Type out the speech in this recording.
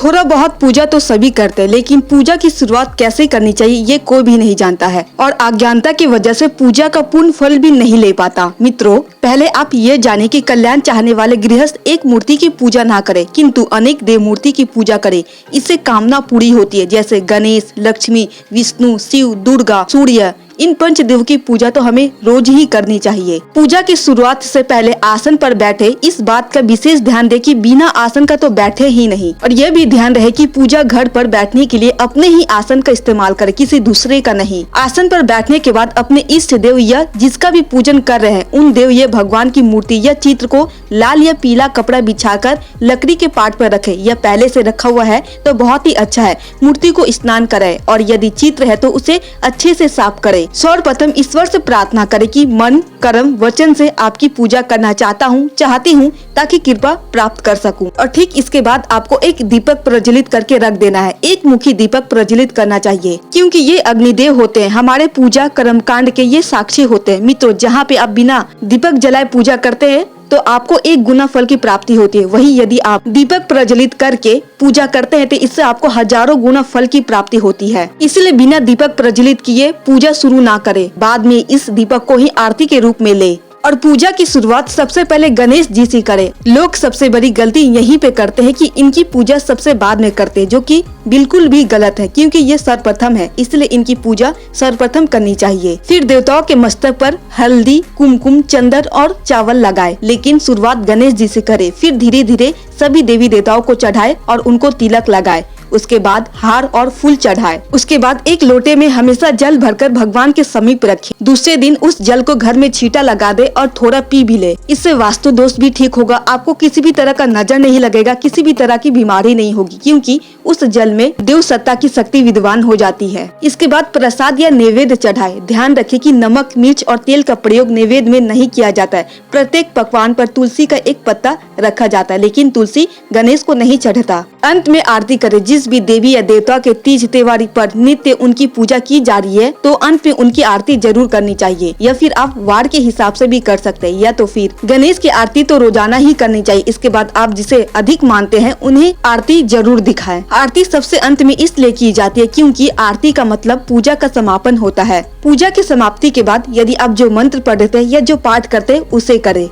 थोड़ा बहुत पूजा तो सभी करते हैं, लेकिन पूजा की शुरुआत कैसे करनी चाहिए ये कोई भी नहीं जानता है और अज्ञानता की वजह से पूजा का पूर्ण फल भी नहीं ले पाता। मित्रों, पहले आप ये जाने कि कल्याण चाहने वाले गृहस्थ एक मूर्ति की पूजा ना करे, किंतु अनेक देव मूर्ति की पूजा करे। इससे कामना पूरी होती है, जैसे गणेश, लक्ष्मी, विष्णु, शिव, दुर्गा, सूर्य। इन पंच देव की पूजा तो हमें रोज ही करनी चाहिए। पूजा की शुरुआत से पहले आसन पर बैठे इस बात का विशेष ध्यान दे कि बिना आसन का तो बैठे ही नहीं, और यह भी ध्यान रहे कि पूजा घर पर बैठने के लिए अपने ही आसन का इस्तेमाल करे, किसी दूसरे का नहीं। आसन पर बैठने के बाद अपने इष्ट देव या जिसका भी पूजन कर रहे हैं उन देव या भगवान की मूर्ति या चित्र को लाल या पीला कपड़ा बिछाकर लकड़ी के पाट पर रखे, या पहले से रखा हुआ है तो बहुत ही अच्छा है। मूर्ति को स्नान कराए और यदि चित्र है तो उसे अच्छे से साफ करे। सर्वप्रथम ईश्वर से प्रार्थना करें कि मन, कर्म, वचन से आपकी पूजा करना चाहती हूँ ताकि कृपा प्राप्त कर सकूं। और ठीक इसके बाद आपको एक दीपक प्रज्वलित करके रख देना है। एक मुखी दीपक प्रज्वलित करना चाहिए, क्योंकि ये अग्निदेव होते हैं, हमारे पूजा कर्म कांड के ये साक्षी होते हैं। मित्रों, जहाँ पे आप बिना दीपक जलाए पूजा करते हैं तो आपको 1 गुना फल की प्राप्ति होती है। वही यदि आप दीपक प्रज्वलित करके पूजा करते हैं तो इससे आपको हजारों गुना फल की प्राप्ति होती है। इसलिए बिना दीपक प्रज्वलित किए पूजा शुरू ना करें, बाद में इस दीपक को ही आरती के रूप में ले। और पूजा की शुरुआत सबसे पहले गणेश जी से करें। लोग सबसे बड़ी गलती यहीं पे करते हैं कि इनकी पूजा सबसे बाद में करते हैं, जो कि बिल्कुल भी गलत है, क्योंकि ये सर्वप्रथम है, इसलिए इनकी पूजा सर्वप्रथम करनी चाहिए। फिर देवताओं के मस्तक पर हल्दी, कुमकुम, चंदन और चावल लगाए, लेकिन शुरुआत गणेश जी से करे। फिर धीरे धीरे सभी देवी देवताओं को चढ़ाए और उनको तिलक लगाए। उसके बाद हार और फूल चढ़ाए। उसके बाद एक लोटे में हमेशा जल भरकर भगवान के समीप रखें। दूसरे दिन उस जल को घर में छींटा लगा दे और थोड़ा पी भी ले। इससे वास्तु दोष भी ठीक होगा, आपको किसी भी तरह का नजर नहीं लगेगा, किसी भी तरह की बीमारी नहीं होगी, क्योंकि उस जल में देव सत्ता की शक्ति विद्वान हो जाती है। इसके बाद प्रसाद या नैवेद्य चढ़ाए। ध्यान रखें कि नमक, मिर्च और तेल का प्रयोग नैवेद्य में नहीं किया जाता है। प्रत्येक पकवान पर तुलसी का एक पत्ता रखा जाता है, लेकिन तुलसी गणेश को नहीं चढ़ता। अंत में आरती करें। जिस भी देवी या देवता के तीज त्योहार पर नित्य उनकी पूजा की जा रही है तो अंत में उनकी आरती जरूर करनी चाहिए, या फिर आप वार के हिसाब से भी कर सकते हैं, या तो फिर गणेश की आरती तो रोजाना ही करनी चाहिए। इसके बाद आप जिसे अधिक मानते हैं उन्हें आरती जरूर दिखाएं। आरती सबसे अंत में इसलिए की जाती है क्योंकि आरती का मतलब पूजा का समापन होता है। पूजा की समाप्ति के बाद यदि आप जो मंत्र पढ़ते हैं या जो पाठ करते हैं उसे करें।